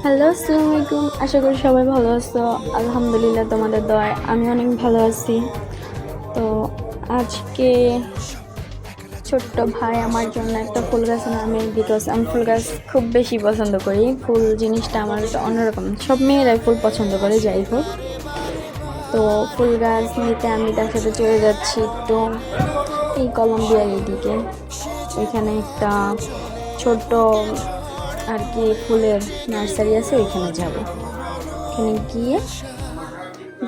Hello, আসসালামু আলাইকুম। আশা করি সবাই ভালো আছো। আলহামদুলিল্লাহ, তোমাদের দয়ায় আমি অনেক ভালো আছি। তো আজকে ছোট্ট ভাই আমার জন্য একটা ফুল গাছ আনে, বিকজ আমি ফুল গাছ খুব বেশি পছন্দ করি। ফুল জিনিসটা আমার একটা অন্যরকম, সব মেয়েরাই ফুল পছন্দ করে, যাই হোক। তো ফুল গাছ নিতে আমি তার সাথে চলে যাচ্ছি একটু এই কলম্বিয়ার এদিকে। এখানে একটা ছোট্ট আর কি ফুলের নার্সারি আছে, ওইখানে যাব। ওখানে গিয়ে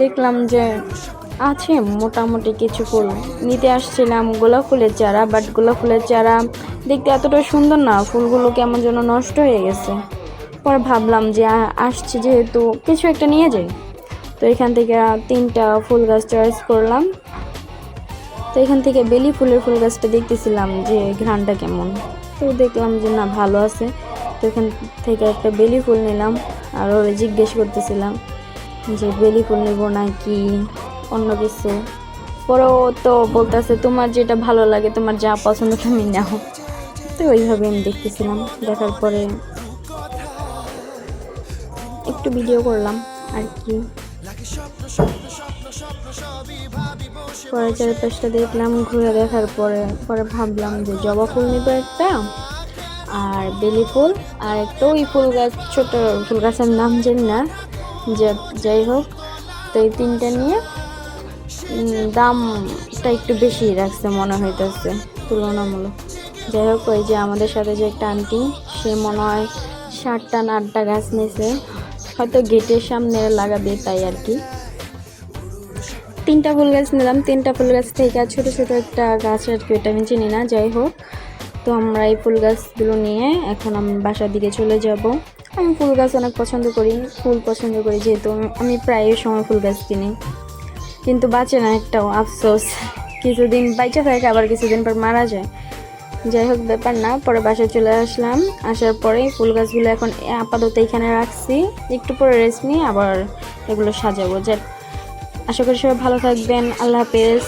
দেখলাম যে আছে মোটামুটি কিছু ফুল। নিতে আসছিলাম গোলাপ ফুলের চারা, বাট গোলাপ ফুলের চারা দেখতে এতটা সুন্দর না, ফুলগুলো কেমন যেন নষ্ট হয়ে গেছে। পরে ভাবলাম যে আসছি যেহেতু কিছু একটা নিয়ে যাই। তো এখান থেকে 3টা ফুল গাছ চয়েস করলাম। তো এখান থেকে বেলি ফুলের ফুল গাছটা দেখতেছিলাম যে ঘ্রাণটা কেমন। তো দেখলাম যে না, ভালো আছে। তো এখান থেকে একটা বেলি ফুল নিলাম। আর ওরা জিজ্ঞেস করতেছিলাম যে বেলি ফুল নেবো নাকি অন্য কিছু। পরেও তো বলতেছে তোমার যেটা ভালো লাগে, তোমার যা পছন্দ তুমি নাও। তো ওইভাবে আমি দেখতেছিলাম, দেখার পরে একটু ভিডিও করলাম আর কি। পরে চারপাশটা দেখলাম, ঘুরে দেখার পরে পরে ভাবলাম যে জবা ফুল নিব একটা, আর বেলি ফুল, আর একটা ওই ফুল গাছ, ছোট ফুল গাছের নাম জানি না, যাই হোক। তো এই 3টা নিয়ে দামটা একটু বেশি রাখছে মনে হইতেছে তুলনামূলক। যাই হোক, ওই যে আমাদের সাথে যে একটা আন্টি, সে মনে হয় 7টা না 8টা গাছ নিয়েছে, হয়তো গেটের সামনে লাগাবে তাই আর কি। 3টা ফুল গাছ নিলাম। 3টা ফুল গাছ থেকে ছোট ছোট একটা গাছ আর কি, ওটা আমি চিনি না। যাই হোক, তো আমরা এই ফুল গাছগুলো নিয়ে এখন আমি বাসার দিকে চলে যাব। আমি ফুল গাছ অনেক পছন্দ করি, ফুল পছন্দ করি যেহেতু আমি প্রায় সময় ফুল গাছ কিনি, কিন্তু বাঁচে না একটাও, আফসোস। কিছুদিন বাইচা থাকে, আবার কিছুদিন পর মারা যায়। যাই হোক, ব্যাপার না। পরে বাসায় চলে আসলাম। আসার পরে ফুল গাছগুলো এখন আপাতত এখানে রাখছি, একটু পরে রেস্ট নিয়ে আবার এগুলো সাজাবো। যাক, আশা করি সবাই ভালো থাকবেন। আল্লাহ হাফেজ।